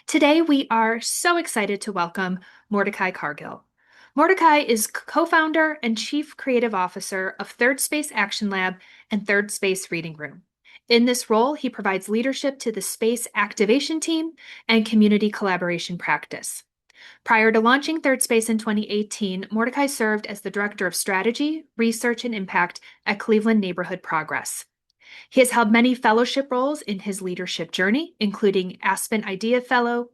Today, we are so excited to welcome Mordecai Cargill. Mordecai is co-founder and chief creative officer of ThirdSpace Action Lab and ThirdSpace Reading Room. In this role, he provides leadership to the space activation team and community collaboration practice. Prior to launching ThirdSpace in 2018, Mordecai served as the director of strategy, research, and impact at Cleveland Neighborhood Progress. He has held many fellowship roles in his leadership journey, including Aspen Idea Fellow,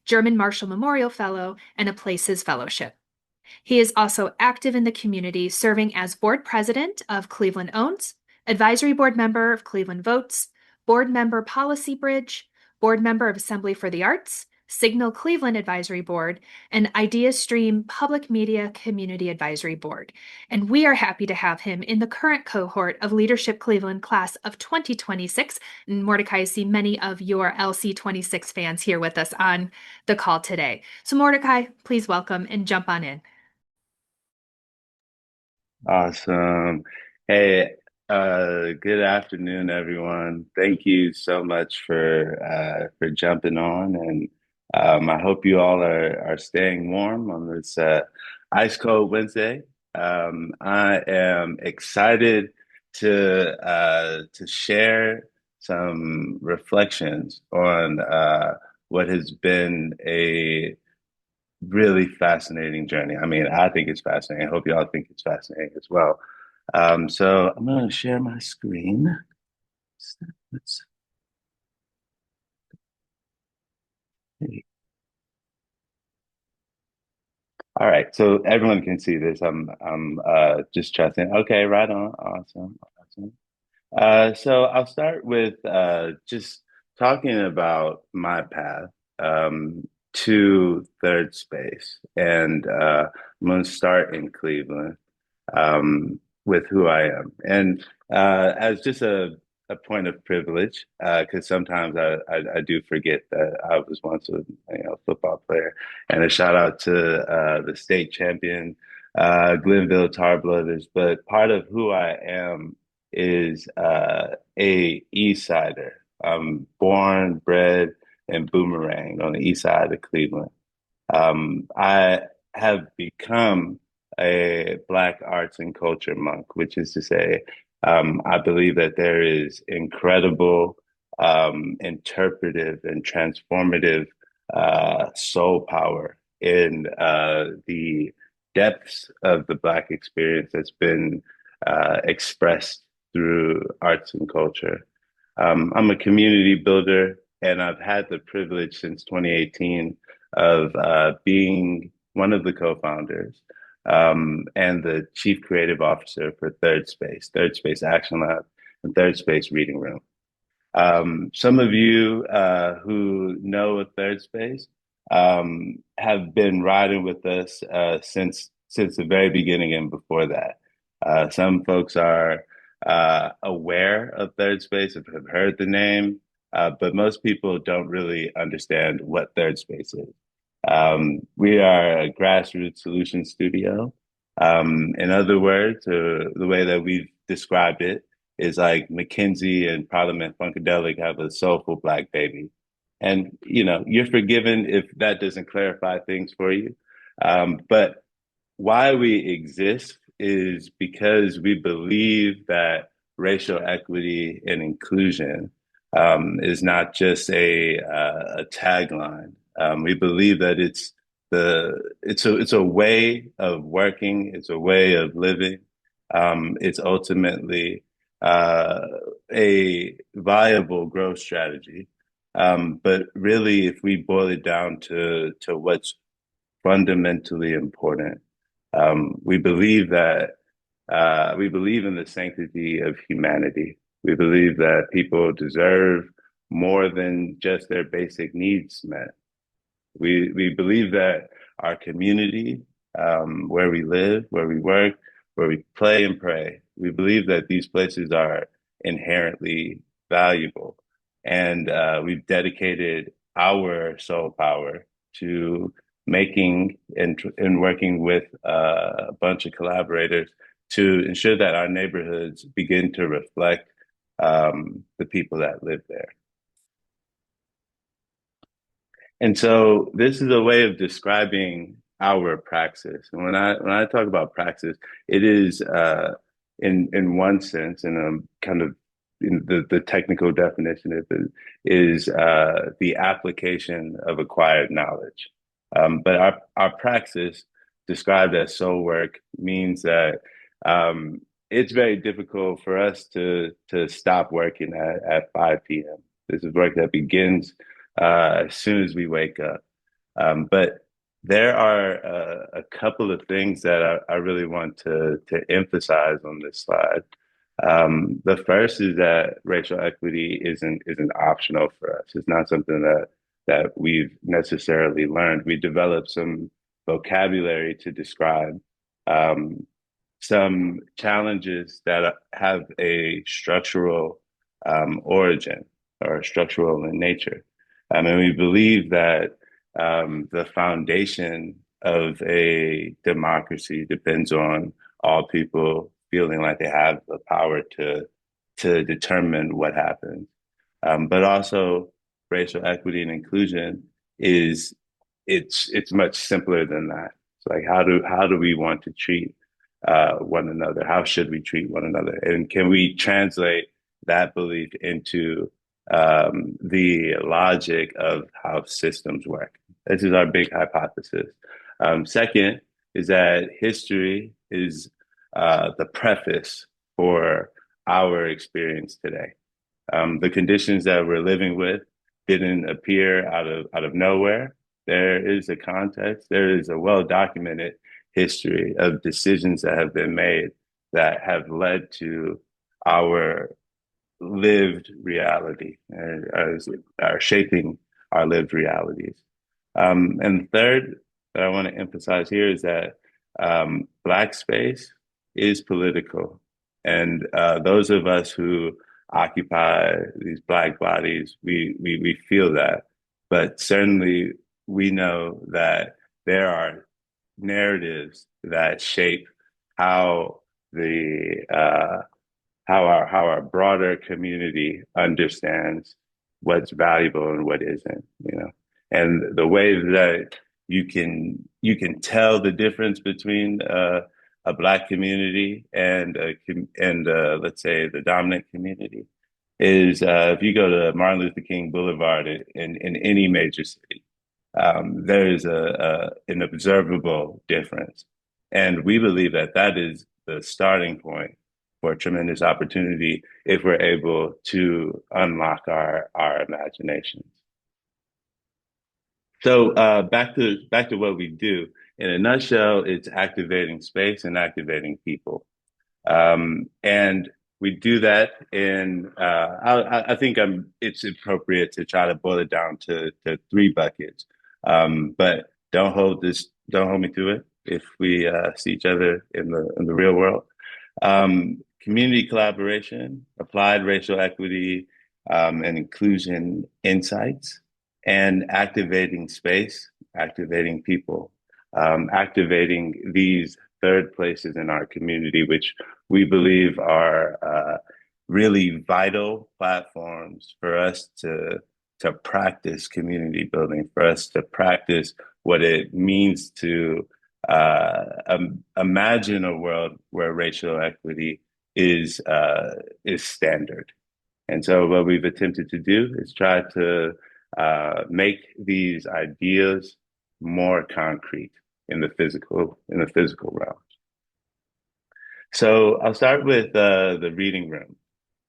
German Marshall Memorial Fellow, and a Places Fellowship. He is also active in the community, serving as board president of Cleveland Owns, advisory board member of Cleveland Votes, board member Policy Bridge, board member of Assembly for the Arts, Signal Cleveland Advisory Board, and Idea Stream Public Media Community Advisory Board. And we are happy to have him in the current cohort of Leadership Cleveland class of 2026. And Mordecai, I see many of your LC26 fans here with us on the call today. So Mordecai, please welcome and jump on in. Awesome. Hey, good afternoon, everyone. Thank you so much for jumping on, and I hope you all are staying warm on this ice cold Wednesday. I am excited to share some reflections on what has been a really fascinating journey. I mean, I think it's fascinating. I hope y'all think it's fascinating as well. So I'm going to share my screen. Let's see. All right, so everyone can see this. I'm just trusting. Okay, right on. Awesome. Awesome. So I'll start with just talking about my path to third space, and I'm going to start in Cleveland with who I am, and as just a point of privilege, because sometimes I do forget that I was once a football player, and a shout out to the state champion Glenville Tar Brothers. But part of who I am is a East Sider. I'm born, bred, and boomerang on the east side of Cleveland. I have become a Black arts and culture monk, which is to say, I believe that there is incredible interpretive and transformative soul power in the depths of the Black experience that's been expressed through arts and culture. I'm a community builder, and I've had the privilege since 2018 of being one of the co-founders and the chief creative officer for Third Space Action Lab, and Third Space Reading Room. Some of you who know of Third Space have been riding with us since the very beginning and before that. Some folks are aware of Third Space, have heard the name, but most people don't really understand what Third Space is. We are a grassroots solution studio. In other words, the way that we've described it is like McKinsey and Parliament Funkadelic have a soulful Black baby. And, you're forgiven if that doesn't clarify things for you. But why we exist is because we believe that racial equity and inclusion is not just a tagline. We believe that it's a way of working, it's a way of living. It's ultimately uh, a viable growth strategy. But really, if we boil it down to what's fundamentally important, we believe in the sanctity of humanity. We believe that people deserve more than just their basic needs met. We believe that our community, where we live, where we work, where we play and pray, we believe that these places are inherently valuable. And we've dedicated our soul power to making and working with a bunch of collaborators to ensure that our neighborhoods begin to reflect the people that live there. And so this is a way of describing our praxis. And when I talk about praxis, it is in one sense, in a kind of in the technical definition of it is the application of acquired knowledge. But our praxis, described as soul work, means that it's very difficult for us to stop working at 5 p.m. This is work that begins as soon as we wake up. But there are a couple of things that I really want to emphasize on this slide. The first is that racial equity isn't optional for us. It's not something that we've necessarily learned. We developed some vocabulary to describe some challenges that have a structural origin or structural in nature. And we believe that the foundation of a democracy depends on all people feeling like they have the power to determine what happens. But also, racial equity and inclusion is it's much simpler than that. It's like how do we want to treat one another? How should we treat one another? And can we translate that belief into the logic of how systems work? This is our big hypothesis. Second is that history is the preface for our experience today. The conditions that we're living with didn't appear out of nowhere. There is a context. There is a well documented history of decisions that have been made that have led to our lived reality are shaping our lived realities. And third, that I want to emphasize here is that Black space is political. And those of us who occupy these Black bodies, we feel that. But certainly we know that there are narratives that shape how the how our broader community understands what's valuable and what isn't, you know. And the way that you can tell the difference between a Black community and let's say the dominant community is if you go to Martin Luther King Boulevard in any major city, there is an observable difference, and we believe that that is the starting point for a tremendous opportunity if we're able to unlock our imaginations. So back to what we do. In a nutshell, it's activating space and activating people. And we do that in, I think it's appropriate to try to boil it down to three buckets. But don't hold me to it if we see each other in the real world. Community collaboration, applied racial equity and inclusion insights, and activating space, activating people, activating these third places in our community, which we believe are really vital platforms for us to practice community building, for us to practice what it means to imagine a world where racial equity is standard. And so, what we've attempted to do is try to make these ideas more concrete in the physical realm. So I'll start with the reading room.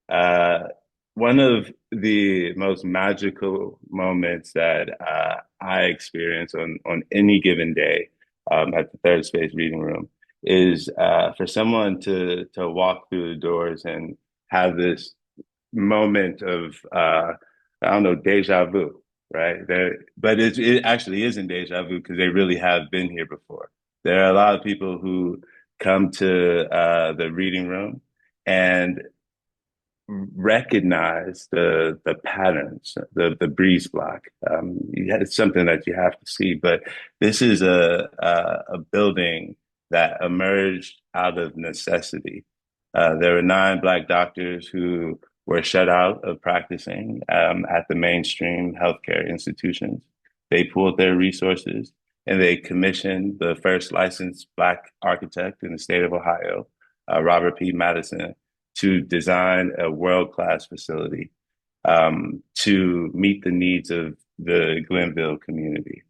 Uh, One of the most magical moments that I experience on any given day at the ThirdSpace Reading Room is for someone to walk through the doors and have this moment of I don't know, deja vu, right? But it actually isn't deja vu because they really have been here before. There are a lot of people who come to the reading room and recognize the patterns, the breeze block. It's something that you have to see, but this is a building that emerged out of necessity. There were 9 Black doctors who were shut out of practicing at the mainstream healthcare institutions. they pooled their resources and they commissioned the first licensed Black architect in the state of Ohio, Robert P. Madison, to design a world-class facility to meet the needs of the Glenville community.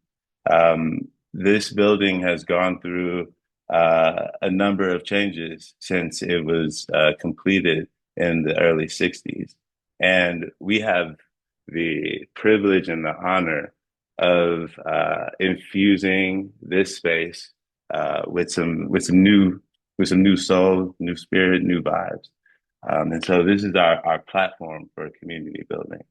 This building has gone through a number of changes since it was completed in the early 60s. And we have the privilege and the honor of infusing this space with some new soul, new spirit, new vibes. And so this is our platform for community building.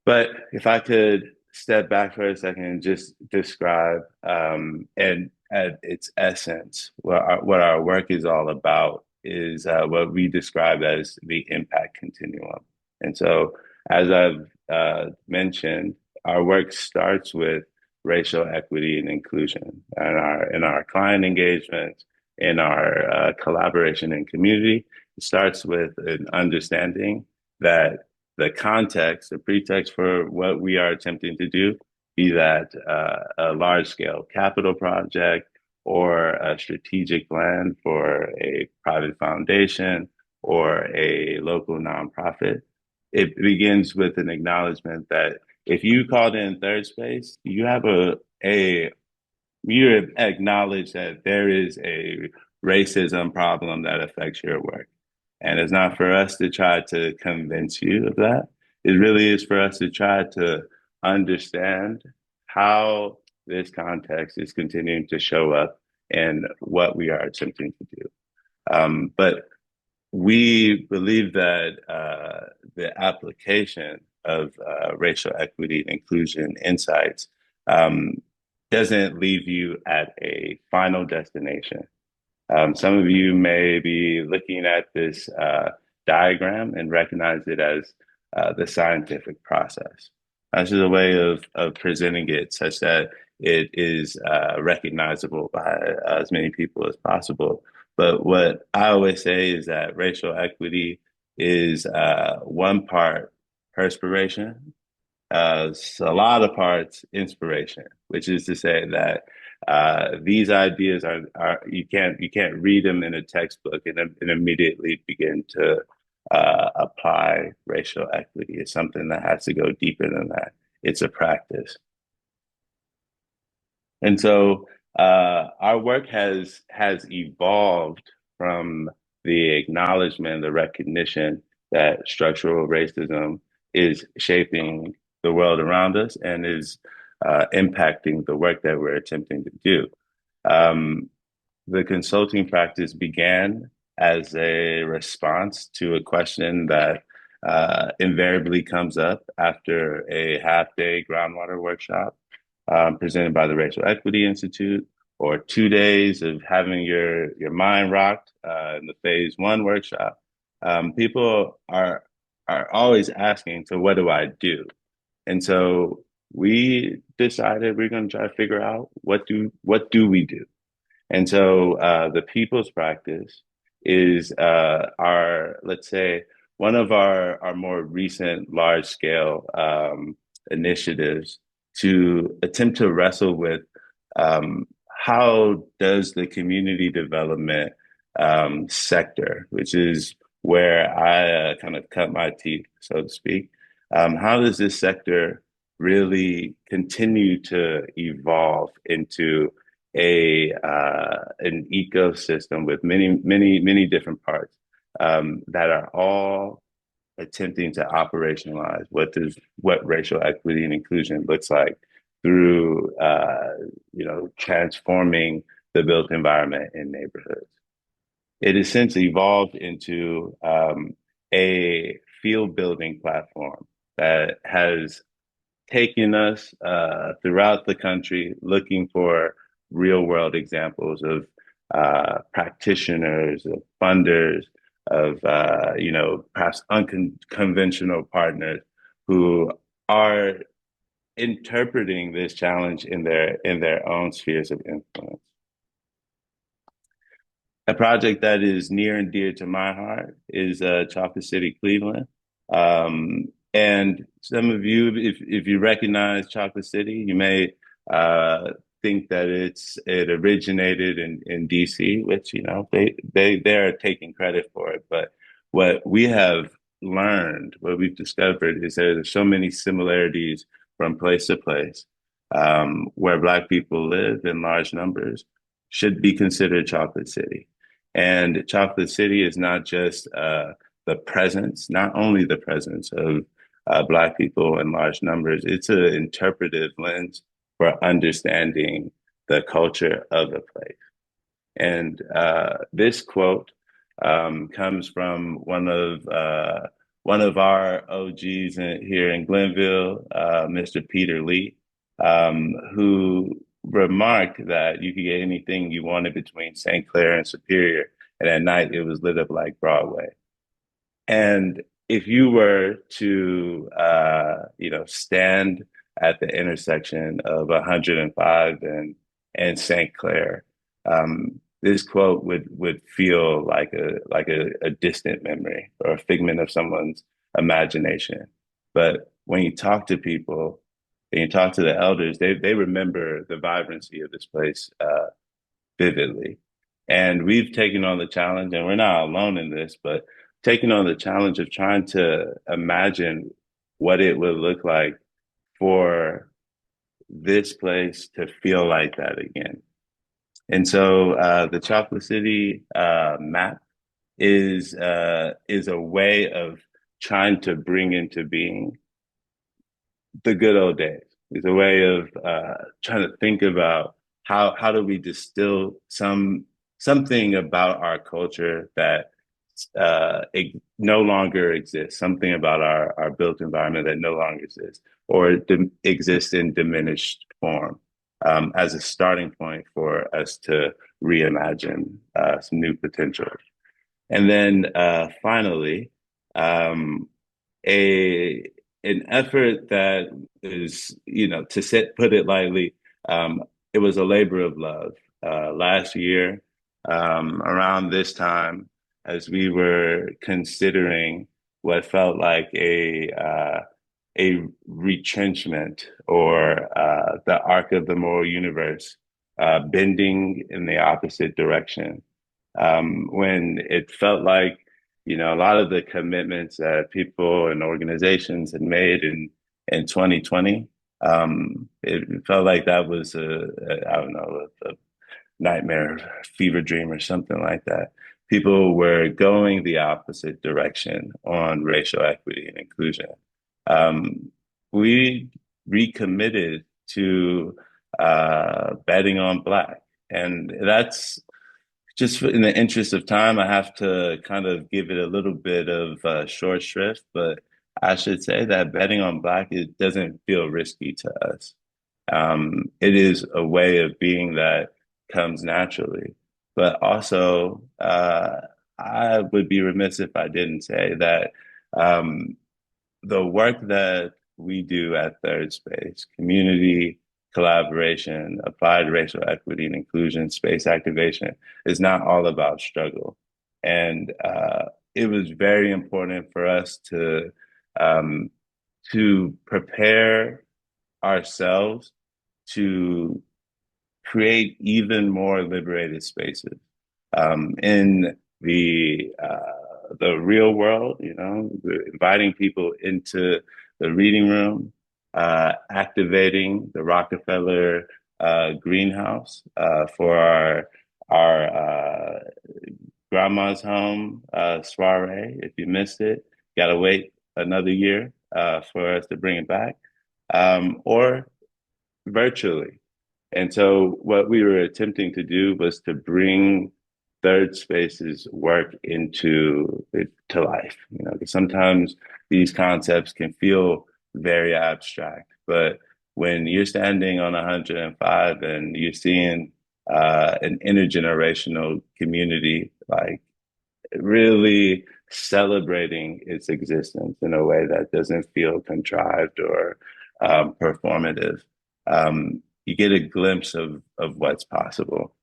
But if I could step back for a second and just describe, and at its essence, what our work is all about is what we describe as the impact continuum. And so, as I've mentioned, our work starts with racial equity and inclusion, and our client engagement, in our collaboration and community. It starts with an understanding that the context, the pretext for what we are attempting to do, be that a large scale capital project or a strategic plan for a private foundation or a local nonprofit. It begins with an acknowledgement that if you called in third space, a you acknowledge that there is a racism problem that affects your work. And it's not for us to try to convince you of that. It really is for us to try to understand how this context is continuing to show up and what we are attempting to do. But we believe that the application of racial equity and inclusion insights um, doesn't leave you at a final destination. Some of you may be looking at this diagram and recognize it as the scientific process. This is a way of presenting it such that it is recognizable by as many people as possible. But what I always say is that racial equity is one part perspiration, a lot of parts inspiration, which is to say that these ideas are you can't read them in a textbook and immediately begin to apply racial equity. It's something that has to go deeper than that. It's a practice. And so our work has evolved from the acknowledgement, the recognition that structural racism is shaping the world around us and is impacting the work that we're attempting to do. Um, the consulting practice began as a response to a question that invariably comes up after a half-day groundwater workshop presented by the Racial Equity Institute, or 2 days of having your mind rocked in the phase one workshop. People are always asking, so what do I do? And so we decided we're going to try to figure out what do we do? And so the people's practice is let's say, one of our more recent large scale initiatives to attempt to wrestle with how does the community development sector, which is where I kind of cut my teeth, so to speak, how does this sector really continue to evolve into an ecosystem with many different parts that are all attempting to operationalize what racial equity and inclusion looks like through transforming the built environment in neighborhoods. It has since evolved into a field building platform that has taking us throughout the country looking for real world examples of practitioners, of funders, of perhaps unconventional partners who are interpreting this challenge in their own spheres of influence. A project that is near and dear to my heart is Chocolate City, Cleveland. And some of you, if you recognize Chocolate City, you may uh, think that it originated in DC, which they're taking credit for it. But what we have learned, what we've discovered, is that there's so many similarities from place to place, where Black people live in large numbers, should be considered Chocolate City. And Chocolate City is not just the presence, not only the presence of Black people in large numbers. It's an interpretive lens for understanding the culture of a place. And this quote comes from one of our OGs here in Glenville, Mr. Peter Lee, who remarked that you could get anything you wanted between St. Clair and Superior, and at night it was lit up like Broadway. And if you were to, stand at the intersection of 105 and St. Clair, this quote would feel like a distant memory or a figment of someone's imagination. But when you talk to people, and you talk to the elders, they remember the vibrancy of this place vividly. And we've taken on the challenge, and we're not alone in this, but taking on the challenge of trying to imagine what it would look like for this place to feel like that again. And so the Chocolate City map is a way of trying to bring into being the good old days. It's a way of trying to think about how do we distill something about our culture that it no longer exists, something about our built environment that no longer exists, or exists in diminished form, as a starting point for us to reimagine some new potential. And then finally, um, a an effort that is, to put it lightly, it was a labor of love. Last year, around this time, as we were considering what felt like a retrenchment or the arc of the moral universe bending in the opposite direction, when it felt like, a lot of the commitments that people and organizations had made in 2020, it felt like that was I don't know, a nightmare, fever dream, or something like that. People were going the opposite direction on racial equity and inclusion. Um, we recommitted to betting on Black, and that's just in the interest of time, I have to kind of give it a little bit of short shrift, but I should say that betting on Black, it doesn't feel risky to us. It is a way of being that comes naturally. But also, I would be remiss if I didn't say that um, the work that we do at Third Space, community collaboration, applied racial equity and inclusion, space activation, is not all about struggle. And it was very important for us um, to prepare ourselves to create even more liberated spaces in the real world. Inviting people into the reading room, activating the Rockefeller greenhouse for our grandma's home soiree. If you missed it, gotta wait another year for us to bring it back, or virtually. And so what we were attempting to do was to bring Third Space's work into it to life. Because sometimes these concepts can feel very abstract, but when you're standing on 105 and you're seeing an intergenerational community like really celebrating its existence in a way that doesn't feel contrived or performative, you get a glimpse of what's possible.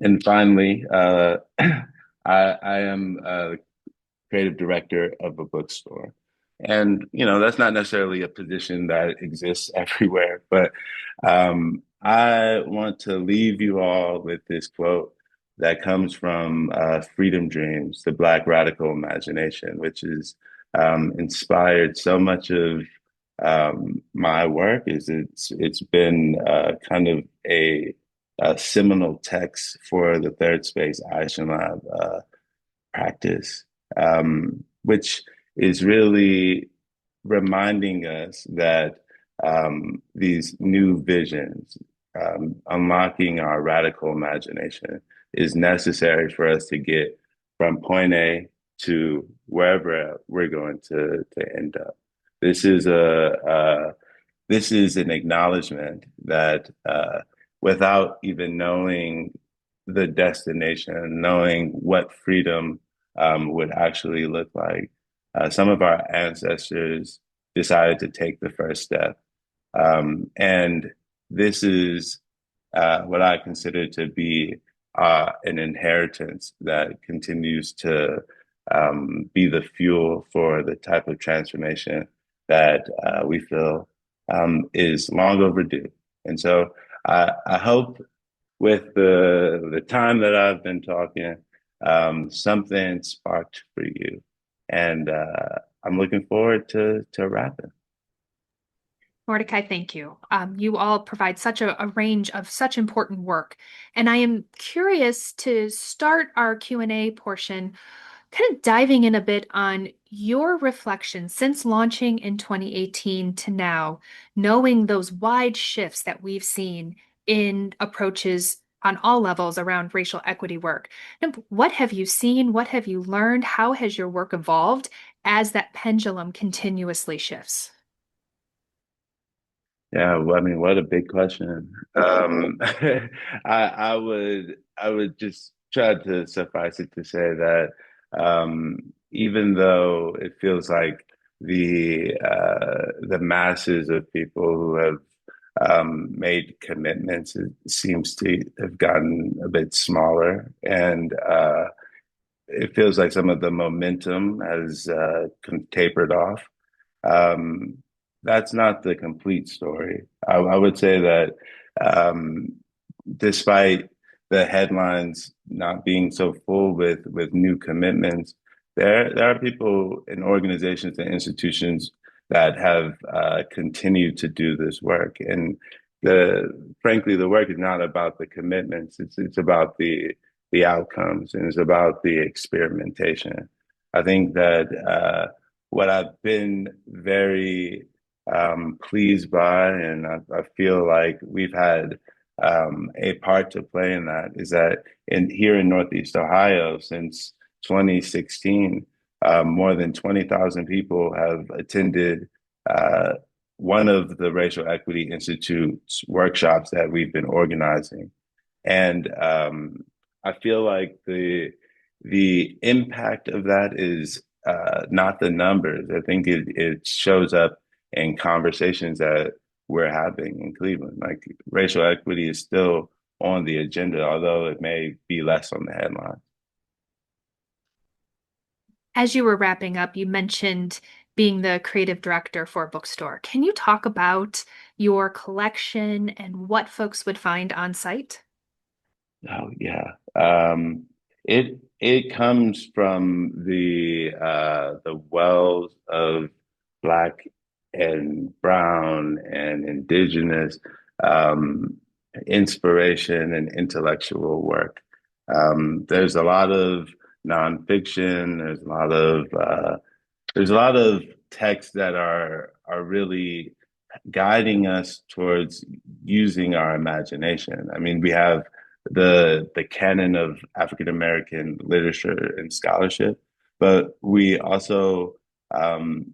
And finally, I am creative director of a bookstore. And, that's not necessarily a position that exists everywhere, but I want to leave you all with this quote that comes from Freedom Dreams, the Black Radical Imagination, which is inspired so much of my work. It's been kind of a seminal text for the Third Space Action Lab practice, which is really reminding us that these new visions, unlocking our radical imagination, is necessary for us to get from point A to wherever we're going to end up. This is this is an acknowledgement that without even knowing the destination, knowing what freedom would actually look like, some of our ancestors decided to take the first step. And this is what I consider to be an inheritance that continues to be the fuel for the type of transformation that we feel is long overdue. And so I hope with the time that I've been talking, something sparked for you, and I'm looking forward to rapping. Mordecai, thank you. You all provide such a range of such important work, and I am curious to start our Q&A portion, kind of diving in a bit on your reflections since launching in 2018 to now, knowing those wide shifts that we've seen in approaches on all levels around racial equity work. And what have you seen? What have you learned? How has your work evolved as that pendulum continuously shifts? Yeah, well, I mean, what a big question. I would just try to suffice it to say that even though it feels like the masses of people who have made commitments, it seems to have gotten a bit smaller, and it feels like some of the momentum has tapered off. Um, that's not the complete story. I would say that um, despite the headlines not being so full with new commitments, there are people and organizations and institutions that have continued to do this work. And frankly, the work is not about the commitments. It's about the outcomes, and it's about the experimentation. I think that what I've been very pleased by, and I feel like we've had a part to play in that, is that here in Northeast Ohio, since 2016, more than 20,000 people have attended uh, one of the Racial Equity Institute's workshops that we've been organizing. And I feel like the impact of that is not the numbers. I think it shows up in conversations that we're having in Cleveland. Like racial equity is still on the agenda, although it may be less on the headline. As you were wrapping up, you mentioned being the creative director for a bookstore. Can you talk about your collection and what folks would find on site? Oh yeah. It comes from the wells of Black and Brown and Indigenous um, inspiration and intellectual work. There's a lot of nonfiction. There's a lot of texts that are really guiding us towards using our imagination. I mean, we have the canon of African American literature and scholarship, but we also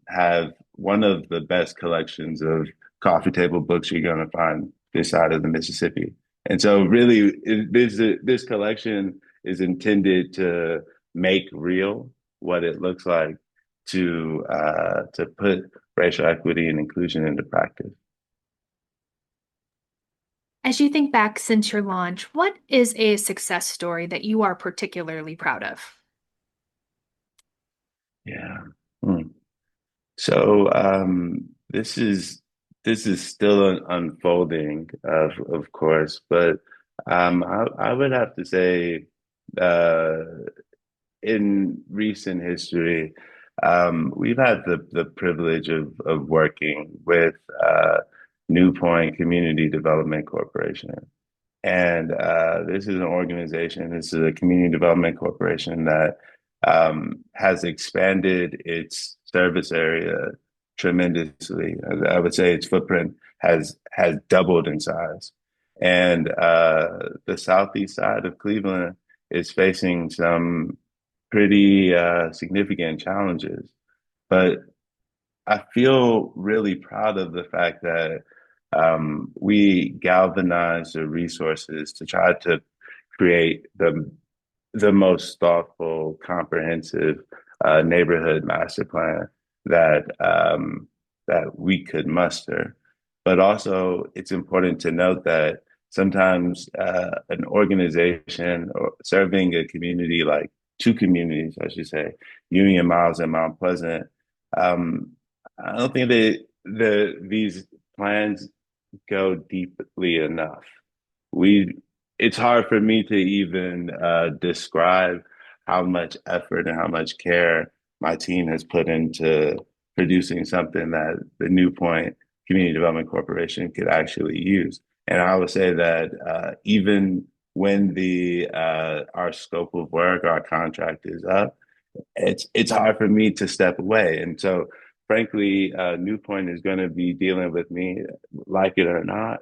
have one of the best collections of coffee table books you're going to find this side of the Mississippi. And so, really, this collection is intended to make real what it looks like to put racial equity and inclusion into practice. As you think back since your launch, what is a success story that you are particularly proud of? Yeah. Hmm. So this is still an unfolding, of course, but I would have to say uh, in recent history, we've had the privilege of working with New Point Community Development Corporation. And this is an organization, this is a community development corporation that has expanded its service area tremendously. I would say its footprint has doubled in size. And the southeast side of Cleveland is facing some pretty significant challenges. But I feel really proud of the fact that we galvanized the resources to try to create the most thoughtful, comprehensive neighborhood master plan that that we could muster. But also, it's important to note that sometimes an organization or serving a community, like two communities, I should say, Union Miles and Mount Pleasant, um, I don't think that these plans go deeply enough. We It's hard for me to even describe how much effort and how much care my team has put into producing something that the New Point Community Development Corporation could actually use. And I would say that even when the our scope of work, our contract is up, it's hard for me to step away. And so, frankly, Newpoint is going to be dealing with me, like it or not,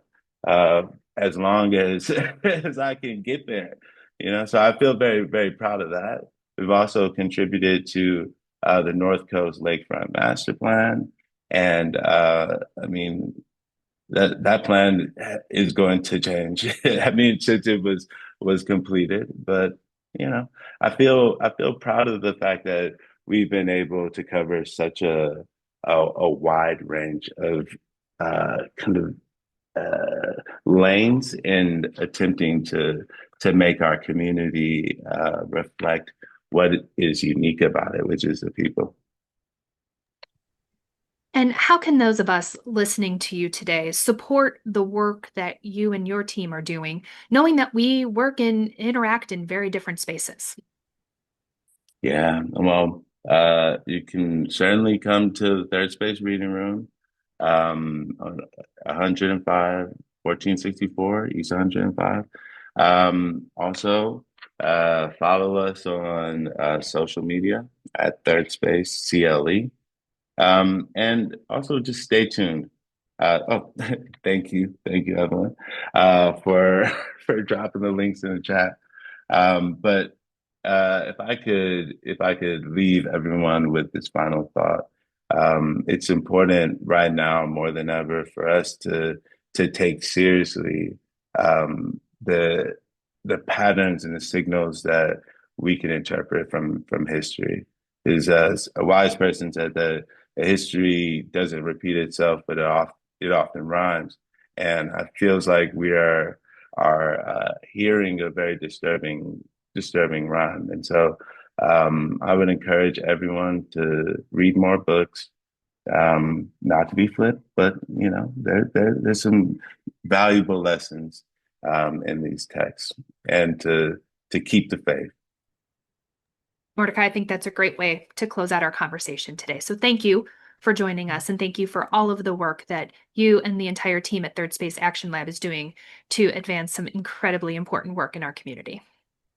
uh, as long as as I can get there. You know, so I feel very, very proud of that. We've also contributed to the North Coast Lakefront Master Plan, and I mean, that plan is going to change. I mean, since it was completed, but you know, I feel proud of the fact that we've been able to cover such a wide range of kind of lanes in attempting to make our community reflect what is unique about it, which is the people. And how can those of us listening to you today support the work that you and your team are doing, knowing that we work and interact in very different spaces? Yeah, well, you can certainly come to the Third Space Reading Room, on 105, 1464 East 105. Also, follow us on social media at Third Space CLE. And also just stay tuned. Oh, thank you, Evelyn, for for dropping the links in the chat. But if I could leave everyone with this final thought, it's important right now more than ever for us to take seriously the patterns and the signals that we can interpret from history. Is as a wise person said that history doesn't repeat itself, but it often rhymes, and it feels like we are hearing a very disturbing rhyme. And so I would encourage everyone to read more books, not to be flipped, but you know, there's some valuable lessons in these texts, and to keep the faith. Mordecai, I think that's a great way to close out our conversation today. So thank you for joining us, and thank you for all of the work that you and the entire team at Third Space Action Lab is doing to advance some incredibly important work in our community.